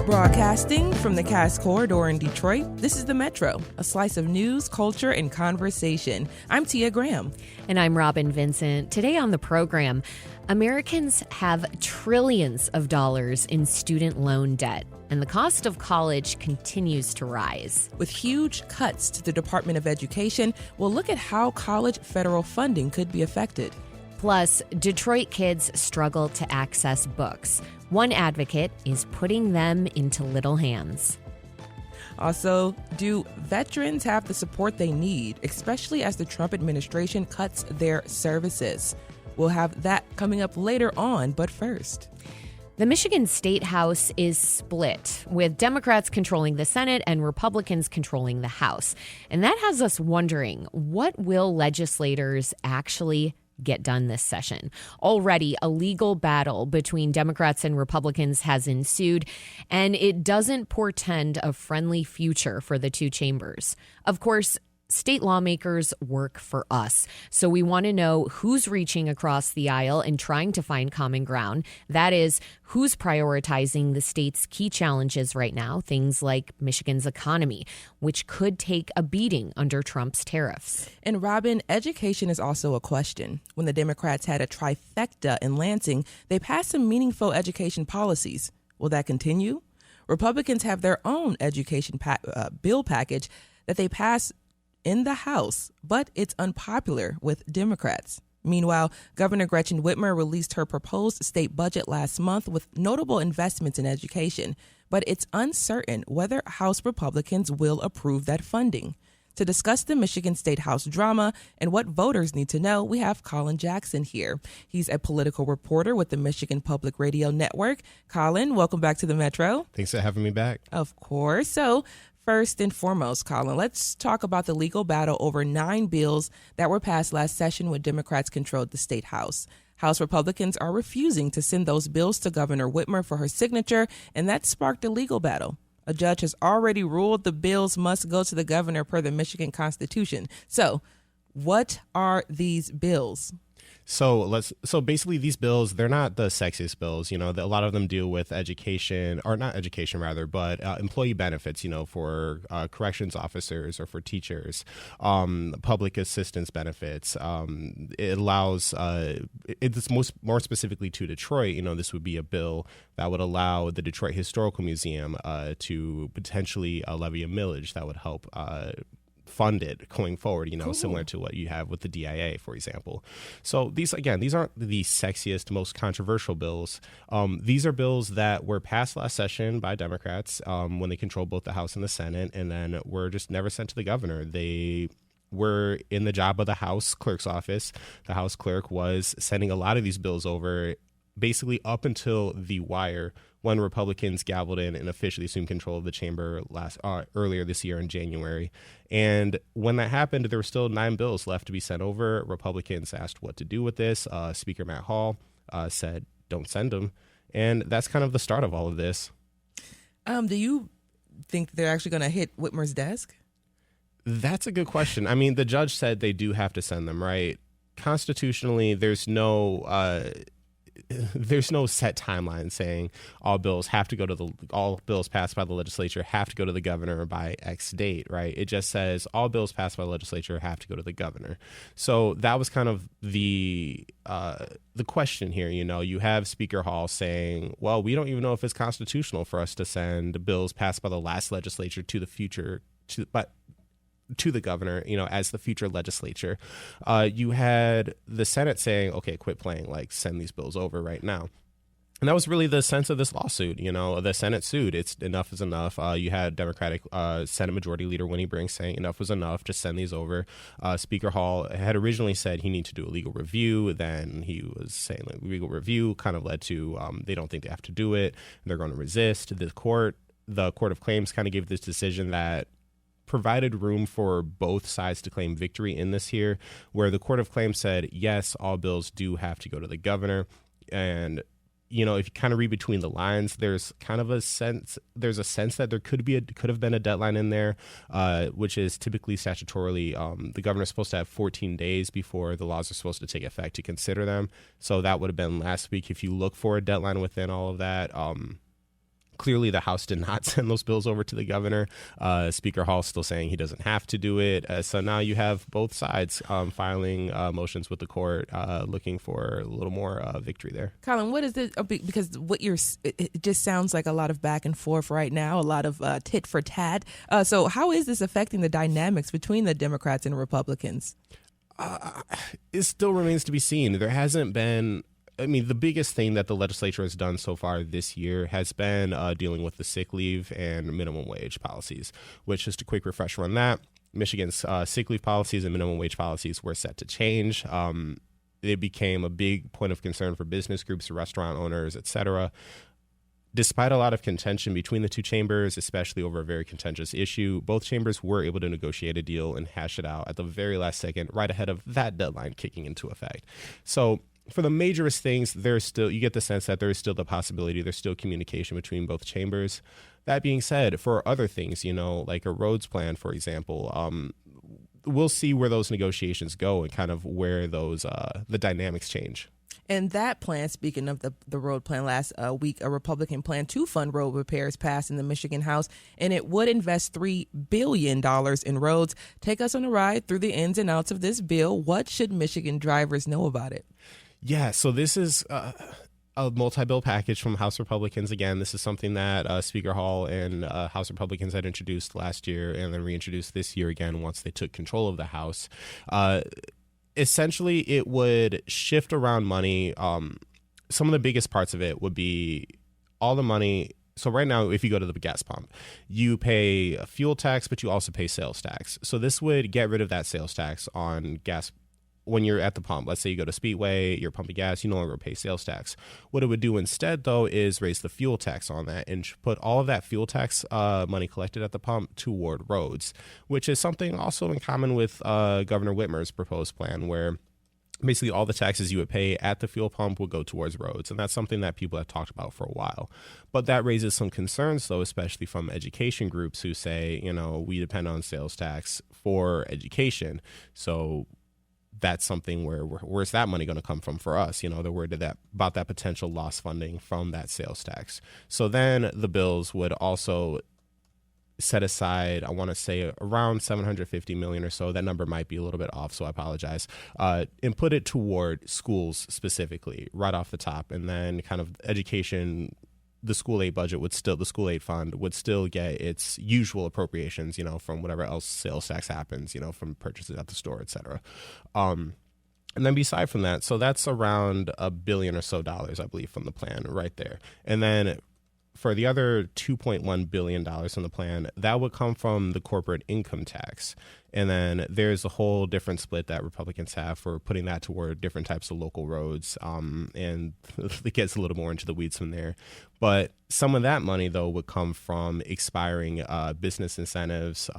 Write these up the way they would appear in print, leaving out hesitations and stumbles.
Broadcasting from the Cass Corridor in Detroit, this is The Metro, a slice of news, culture, and conversation. I'm Tia Graham. And I'm Robin Vincent. Today on the program, Americans have trillions of dollars in student loan debt, and the cost of college continues to rise. With huge cuts to the Department of Education, we'll look at how college federal funding could be affected. Plus, Detroit kids struggle to access books. One advocate is putting them into little hands. Also, do veterans have the support they need, especially as the Trump administration cuts their services? We'll have that coming up later on, but first. The Michigan Statehouse is split, with Democrats controlling the Senate and Republicans controlling the House. And that has us wondering, what will legislators actually get done this session? Already, a legal battle between Democrats and Republicans has ensued, and it doesn't portend a friendly future for the two chambers. Of course, state lawmakers work for us, so we want to know who's reaching across the aisle and trying to find common ground. That is, who's prioritizing the state's key challenges right now, things like Michigan's economy, which could take a beating under Trump's tariffs. And Robin, education is also a question. When the Democrats had a trifecta in Lansing, they passed some meaningful education policies. Will that continue? Republicans have their own education bill package that they passed in the House, but it's unpopular with Democrats. Meanwhile, Governor Gretchen Whitmer released her proposed state budget last month with notable investments in education, but it's uncertain whether House Republicans will approve that funding. To discuss the Michigan State House drama and what voters need to know, we have Colin Jackson here. He's a political reporter with the Michigan Public Radio Network. Colin, welcome back to the Metro. Thanks for having me back. Of course. So, first and foremost, Colin, let's talk about the legal battle over 9 bills that were passed last session when Democrats controlled the state House. House Republicans are refusing to send those bills to Governor Whitmer for her signature, and that sparked a legal battle. A judge has already ruled the bills must go to the governor per the Michigan Constitution. So, what are these bills? So basically these bills, they're not the sexiest bills. You know, a lot of them deal with education, or not education rather, but employee benefits, you know, for corrections officers or for teachers, public assistance benefits. It allows, it's more specifically to Detroit, you know, this would be a bill that would allow the Detroit Historical Museum to potentially levy a millage that would help fund it going forward, you know, Cool. Similar to what you have with the DIA, for example. So these aren't the sexiest, most controversial bills. These are bills that were passed last session by Democrats when they controlled both the House and the Senate, and then were just never sent to the governor. They were in the job of the House clerk's office. The House clerk was sending a lot of these bills over basically up until the wire, when Republicans gavelled in and officially assumed control of the chamber earlier this year in January. And when that happened, there were still 9 bills left to be sent over. Republicans asked what to do with this. Speaker Matt Hall said, don't send them. And that's kind of the start of all of this. Do you think they're actually going to hit Whitmer's desk? That's a good question. I mean, the judge said they do have to send them, right? Constitutionally, there's no set timeline saying all bills passed by the legislature have to go to the governor by X date, right? It just says all bills passed by the legislature have to go to the governor. So that was kind of the question here. You know, you have Speaker Hall saying, well, we don't even know if it's constitutional for us to send bills passed by the last legislature to the governor, you know, as the future legislature. You had the Senate saying, okay, quit playing, like send these bills over right now. And that was really the sense of this lawsuit. You know, the Senate sued. It's enough is enough. You had Democratic Senate Majority Leader Winnie Brink saying enough was enough, just send these over. Speaker Hall had originally said he needed to do a legal review. Then he was saying like legal review kind of led to they don't think they have to do it. They're going to resist. The Court of Claims kind of gave this decision that provided room for both sides to claim victory in this here, where the Court of Claims said, yes, all bills do have to go to the governor. And, you know, if you kind of read between the lines, there's a sense that there could have been a deadline in there, which is typically statutorily, the governor's supposed to have 14 days before the laws are supposed to take effect to consider them. So that would have been last week. If you look for a deadline within all of that, Clearly, the House did not send those bills over to the governor. Speaker Hall still saying he doesn't have to do it. So now you have both sides filing motions with the court, looking for a little more victory there. Colin, what is it? Because it just sounds like a lot of back and forth right now, a lot of tit for tat. So how is this affecting the dynamics between the Democrats and Republicans? It still remains to be seen. There hasn't been. I mean, the biggest thing that the legislature has done so far this year has been dealing with the sick leave and minimum wage policies, which, just a quick refresher on that, Michigan's sick leave policies and minimum wage policies were set to change. It became a big point of concern for business groups, restaurant owners, et cetera. Despite a lot of contention between the two chambers, especially over a very contentious issue, both chambers were able to negotiate a deal and hash it out at the very last second, right ahead of that deadline kicking into effect. So for the majorist things, you get the sense that there is still the possibility, there's still communication between both chambers. That being said, for other things, like a roads plan, for example, we'll see where those negotiations go and kind of where those the dynamics change. And that plan, speaking of the road plan, last week, a Republican plan to fund road repairs passed in the Michigan House, and it would invest $3 billion in roads. Take us on a ride through the ins and outs of this bill. What should Michigan drivers know about it? Yeah, so this is a multi-bill package from House Republicans. Again, this is something that Speaker Hall and House Republicans had introduced last year and then reintroduced this year again once they took control of the House. Essentially, it would shift around money. Some of the biggest parts of it would be all the money. So right now, if you go to the gas pump, you pay a fuel tax, but you also pay sales tax. So this would get rid of that sales tax on gas when you're at the pump. Let's say you go to Speedway, you're pumping gas, you no longer pay sales tax. What it would do instead, though, is raise the fuel tax on that and put all of that fuel tax money collected at the pump toward roads, which is something also in common with Governor Whitmer's proposed plan, where basically all the taxes you would pay at the fuel pump would go towards roads. And that's something that people have talked about for a while. But that raises some concerns, though, especially from education groups who say, we depend on sales tax for education. So that's something where's that money going to come from for us? They're worried about that potential loss funding from that sales tax. So then the bills would also set aside, I want to say around $750 million or so. That number might be a little bit off, so I apologize. And put it toward schools specifically, right off the top, and then kind of education. The school aid budget the school aid fund would still get its usual appropriations, from whatever else sales tax happens, from purchases at the store, et cetera. And then beside from that, so that's around $1 billion or so, I believe, from the plan right there. And then for the other $2.1 billion from the plan, that would come from the corporate income tax. And then there's a whole different split that Republicans have for putting that toward different types of local roads. And it gets a little more into the weeds from there. But some of that money, though, would come from expiring business incentives.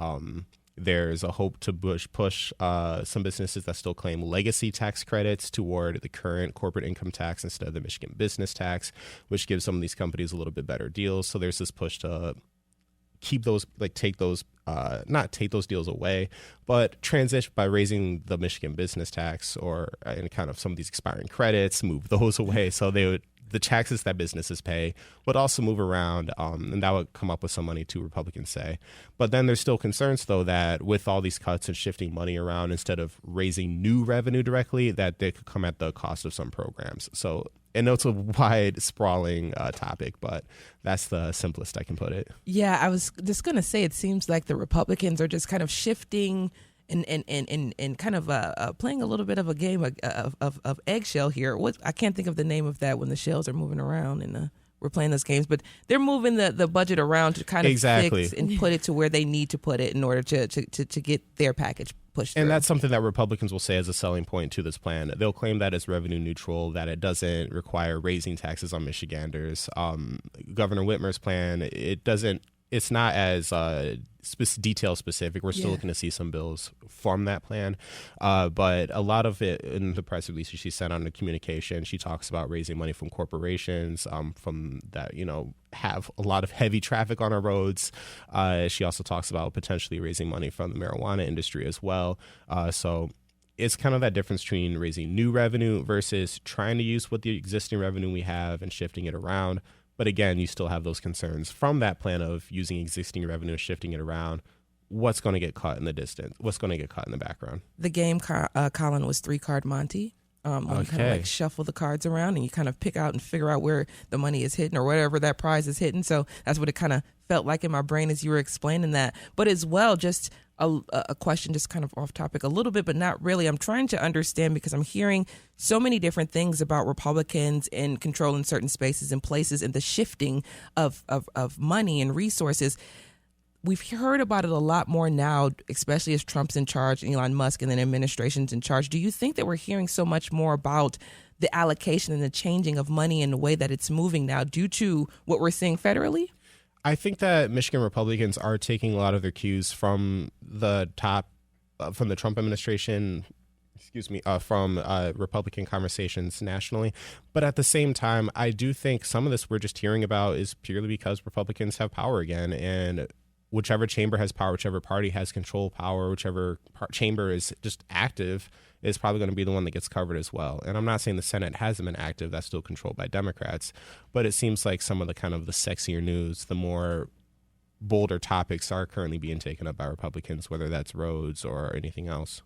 There's a hope to push some businesses that still claim legacy tax credits toward the current corporate income tax instead of the Michigan business tax, which gives some of these companies a little bit better deals. So there's this push to keep those, not take those deals away, but transition by raising the Michigan business tax and kind of some of these expiring credits, move those away. So the taxes that businesses pay would also move around, and that would come up with some money too, Republicans say. But then there's still concerns, though, that with all these cuts and shifting money around instead of raising new revenue directly, that they could come at the cost of some programs. So I know it's a wide, sprawling topic, but that's the simplest I can put it. Yeah, I was just going to say, it seems like the Republicans are just kind of shifting and kind of playing a little bit of a game of eggshell here. I can't think of the name of that when the shells are moving around and we're playing those games, but they're moving the budget around to kind of fix and put it to where they need to put it in order to get their package pushed through. And that's something that Republicans will say as a selling point to this plan. They'll claim that it's revenue neutral, that it doesn't require raising taxes on Michiganders. Governor Whitmer's plan, it's not as detail specific. We're still looking to see some bills from that plan. But a lot of it in the press release she sent on the communication, she talks about raising money from corporations from that, have a lot of heavy traffic on our roads. She also talks about potentially raising money from the marijuana industry as well. So it's kind of that difference between raising new revenue versus trying to use what the existing revenue we have and shifting it around. But again, you still have those concerns from that plan of using existing revenue, shifting it around. What's going to get cut in the distance? What's going to get cut in the background? The game, Colin, was 3-card Monte. When you kind of like shuffle the cards around and you kind of pick out and figure out where the money is hidden or whatever that prize is hidden. So that's what it kind of felt like in my brain as you were explaining that. But as well, just a question, just kind of off topic a little bit, but not really. I'm trying to understand because I'm hearing so many different things about Republicans and controlling certain spaces and places and the shifting of money and resources. We've heard about it a lot more now, especially as Trump's in charge, Elon Musk, and then administration's in charge. Do you think that we're hearing so much more about the allocation and the changing of money and the way that it's moving now due to what we're seeing federally? I think that Michigan Republicans are taking a lot of their cues from the top, from the Trump administration, from Republican conversations nationally. But at the same time, I do think some of this we're just hearing about is purely because Republicans have power again, and whichever chamber has power, whichever party has control power, whichever chamber is just active is probably going to be the one that gets covered as well. And I'm not saying the Senate hasn't been active. That's still controlled by Democrats. But it seems like some of the kind of the sexier news, the more bolder topics are currently being taken up by Republicans, whether that's roads or anything else.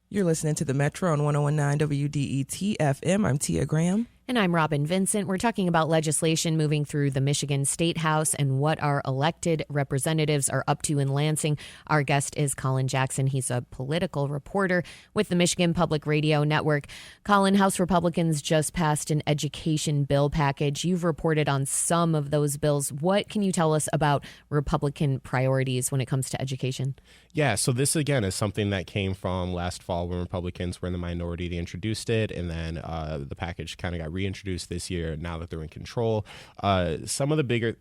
You're listening to The Metro on 101.9 WDET FM. I'm Tia Graham. And I'm Robin Vincent. We're talking about legislation moving through the Michigan Statehouse and what our elected representatives are up to in Lansing. Our guest is Colin Jackson. He's a political reporter with the Michigan Public Radio Network. Colin, House Republicans just passed an education bill package. You've reported on some of those bills. What can you tell us about Republican priorities when it comes to education? Yeah, so this, again, is something that came from last fall when Republicans were in the minority. They introduced it, and then the package kind of got reintroduced this year now that they're in control. Some of the bigger,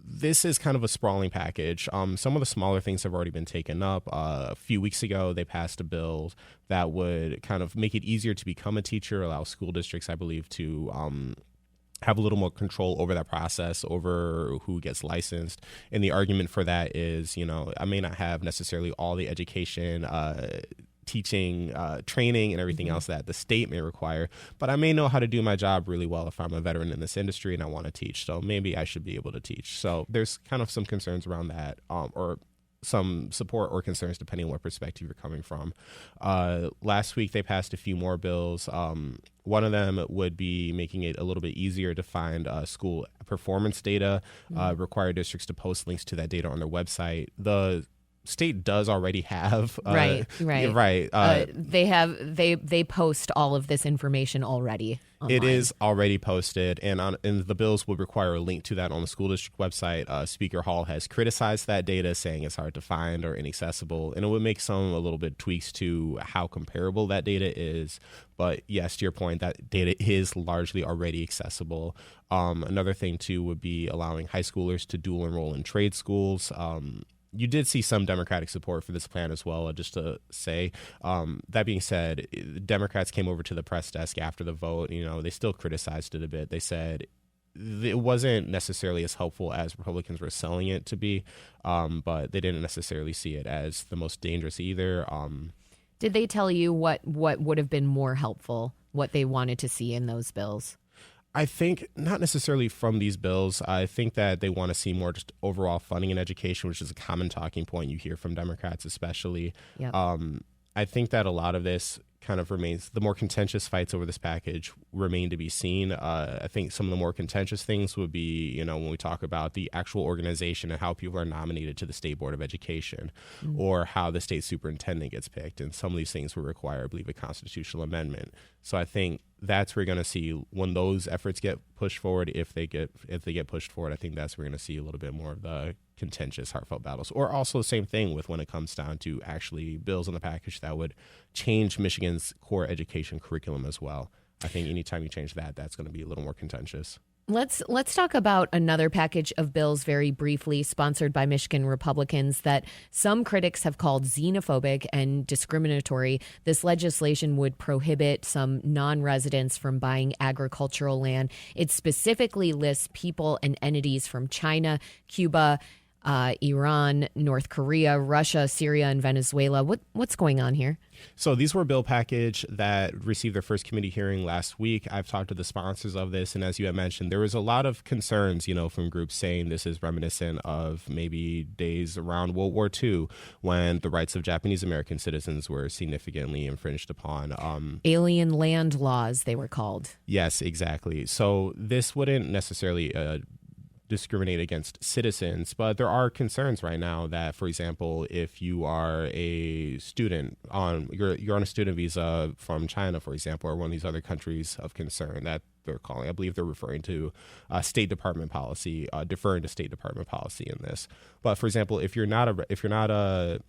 this is kind of a sprawling package. Some of the smaller things have already been taken up. A few weeks ago, they passed a bill that would kind of make it easier to become a teacher, allow school districts, I believe, to have a little more control over that process, over who gets licensed. And the argument for that is, I may not have necessarily all the education, teaching, training, and everything else that the state may require, but I may know how to do my job really well if I'm a veteran in this industry and I want to teach. So maybe I should be able to teach. So there's kind of some concerns around that, or some support or concerns depending on what perspective you're coming from. Last week, they passed a few more bills. One of them would be making it a little bit easier to find school performance data, require districts to post links to that data on their website. The state does already have right. They post all of this information already online. It is already posted, and the bills would require a link to that on the school district website. Speaker Hall has criticized that data, saying it's hard to find or inaccessible, and it would make some a little bit tweaks to how comparable that data is. But yes, to your point, that data is largely already accessible. Another thing too would be allowing high schoolers to dual enroll in trade schools. You did see some Democratic support for this plan as well, just to say. That being said, Democrats came over to the press desk after the vote. They still criticized it a bit. They said it wasn't necessarily as helpful as Republicans were selling it to be, but they didn't necessarily see it as the most dangerous either. Did they tell you what would have been more helpful, what they wanted to see in those bills? I think not necessarily from these bills. I think that they want to see more just overall funding in education, which is a common talking point you hear from Democrats especially. Yep. I think that a lot of this kind of remains, the more contentious fights over this package remain to be seen. I think some of the more contentious things would be, when we talk about the actual organization and how people are nominated to the State Board of Education, or how the state superintendent gets picked. And some of these things will require, I believe, a constitutional amendment. So I think that's where you're going to see when those efforts get pushed forward, if they get pushed forward, I think that's where we're going to see a little bit more of the contentious, heartfelt battles. Or also the same thing with when it comes down to actually bills in the package that would change Michigan's core education curriculum as well. I think anytime you change that, that's going to be a little more contentious. Let's talk about another package of bills very briefly, sponsored by Michigan Republicans, that some critics have called xenophobic and discriminatory. This legislation would prohibit some non-residents from buying agricultural land. It specifically lists people and entities from China, Cuba, Iran, North Korea, Russia, Syria, and Venezuela. What's going on here? So these were a bill package that received their first committee hearing last week. I've talked to the sponsors of this, and as you had mentioned, there was a lot of concerns, from groups saying this is reminiscent of maybe days around World War II when the rights of Japanese American citizens were significantly infringed upon. Alien land laws, they were called. Yes, exactly. So this wouldn't necessarily discriminate against citizens, but there are concerns right now that, for example, if you are a student you're on a student visa from China, for example, or one of these other countries of concern that they're calling, I believe they're referring to State Department policy, deferring to State Department policy in this. But for example, if you're not a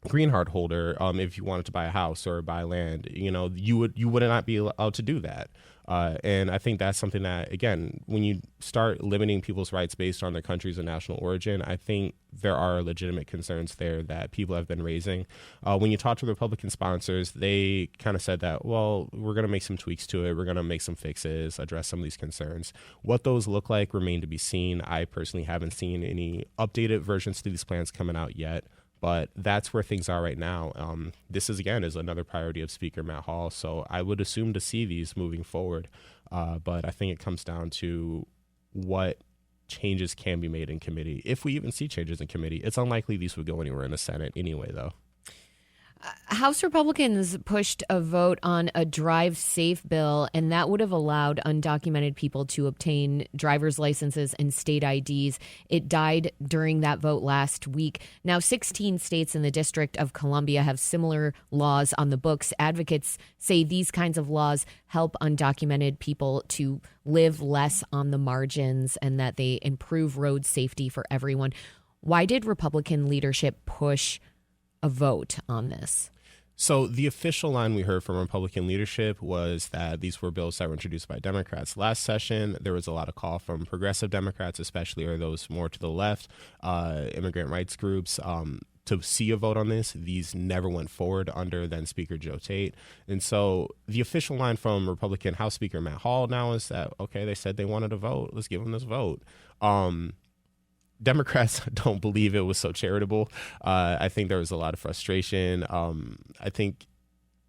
green card holder, if you wanted to buy a house or buy land, you would not be allowed to do that. And I think that's something that, again, when you start limiting people's rights based on their countries of national origin, I think there are legitimate concerns there that people have been raising. When you talk to the Republican sponsors, they kind of said that, well, we're going to make some tweaks to it. We're going to make some fixes, address some of these concerns. What those look like remain to be seen. I personally haven't seen any updated versions to these plans coming out yet. But that's where things are right now. This is another priority of Speaker Matt Hall. So I would assume to see these moving forward. But I think it comes down to what changes can be made in committee. If we even see changes in committee, it's unlikely these would go anywhere in the Senate anyway, though. House Republicans pushed a vote on a drive safe bill, and that would have allowed undocumented people to obtain driver's licenses and state IDs. It died during that vote last week. Now, 16 states in the District of Columbia have similar laws on the books. Advocates say these kinds of laws help undocumented people to live less on the margins and that they improve road safety for everyone. Why did Republican leadership push a vote on this? So the official line we heard from Republican leadership was that these were bills that were introduced by Democrats. Last session, there was a lot of call from progressive Democrats, especially, or those more to the left, immigrant rights groups, to see a vote on this. These never went forward under then Speaker Joe Tate. And so the official line from Republican House Speaker Matt Hall now is that, okay, they said they wanted a vote. Let's give them this vote. Democrats don't believe it was so charitable. I think there was a lot of frustration. I think,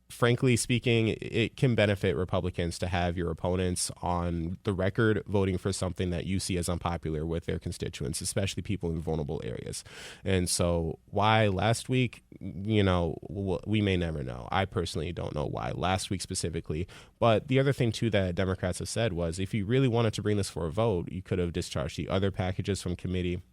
frankly speaking, it can benefit Republicans to have your opponents on the record voting for something that you see as unpopular with their constituents, especially people in vulnerable areas. And so why last week, we may never know. I personally don't know why last week specifically. But the other thing, too, that Democrats have said was if you really wanted to bring this for a vote, you could have discharged the other packages from committee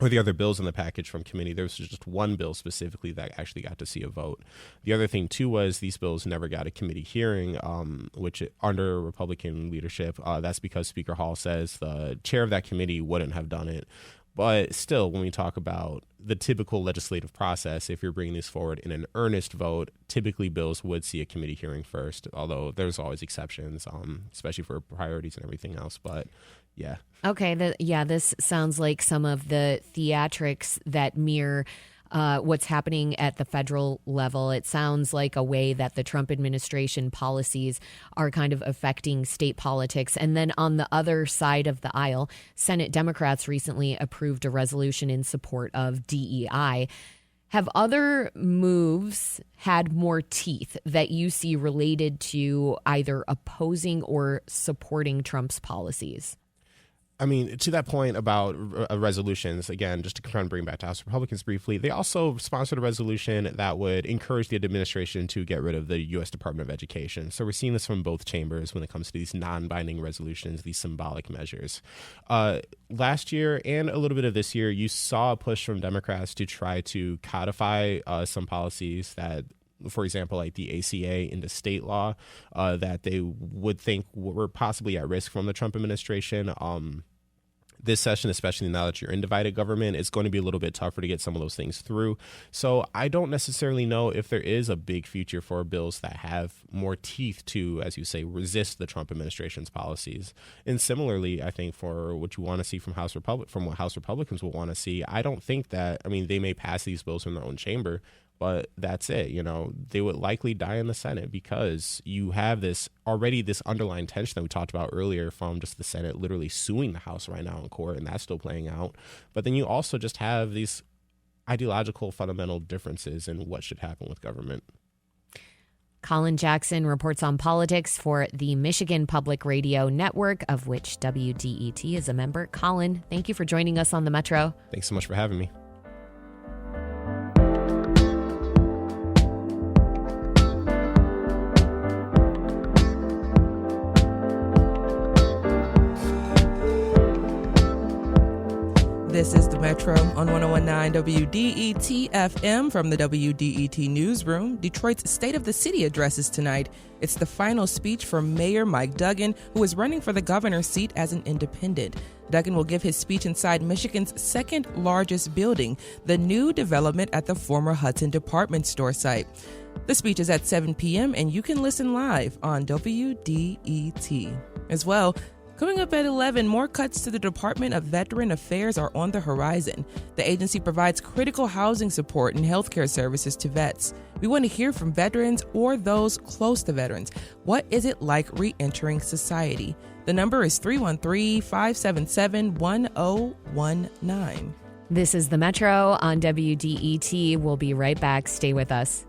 or the other bills in the package from committee. There was just one bill specifically that actually got to see a vote. The other thing, too, was these bills never got a committee hearing, which under Republican leadership, that's because Speaker Hall says the chair of that committee wouldn't have done it. But still, when we talk about the typical legislative process, if you're bringing this forward in an earnest vote, typically bills would see a committee hearing first, although there's always exceptions, especially for priorities and everything else. But yeah. Okay. This sounds like some of the theatrics that mirror what's happening at the federal level. It sounds like a way that the Trump administration policies are kind of affecting state politics. And then on the other side of the aisle, Senate Democrats recently approved a resolution in support of DEI. Have other moves had more teeth that you see related to either opposing or supporting Trump's policies? I mean, to that point about resolutions, again, just to try and bring back to House Republicans briefly, they also sponsored a resolution that would encourage the administration to get rid of the U.S. Department of Education. So we're seeing this from both chambers when it comes to these non-binding resolutions, these symbolic measures. Last year and a little bit of this year, you saw a push from Democrats to try to codify some policies that, for example, like the ACA into state law, that they would think were possibly at risk from the Trump administration. This session, especially now that you're in divided government, it's going to be a little bit tougher to get some of those things through. So I don't necessarily know if there is a big future for bills that have more teeth to, as you say, resist the Trump administration's policies. And similarly, I think for what you want to see from what House Republicans will want to see, I don't think that, they may pass these bills from their own chamber, But that's it. They would likely die in the Senate because you have this underlying tension that we talked about earlier from just the Senate literally suing the House right now in court, and that's still playing out. But then you also just have these ideological fundamental differences in what should happen with government. Colin Jackson reports on politics for the Michigan Public Radio Network, of which WDET is a member. Colin, thank you for joining us on the Metro. Thanks so much for having me. This is the Metro on 1019 WDET FM from the WDET Newsroom. Detroit's State of the City addresses tonight. It's the final speech for Mayor Mike Duggan, who is running for the governor's seat as an independent. Duggan will give his speech inside Michigan's second largest building, the new development at the former Hudson department store site. The speech is at 7 p.m. and you can listen live on WDET. As well, coming up at 11, more cuts to the Department of Veteran Affairs are on the horizon. The agency provides critical housing support and healthcare services to vets. We want to hear from veterans or those close to veterans. What is it like re-entering society? The number is 313-577-1019. This is the Metro on WDET. We'll be right back. Stay with us.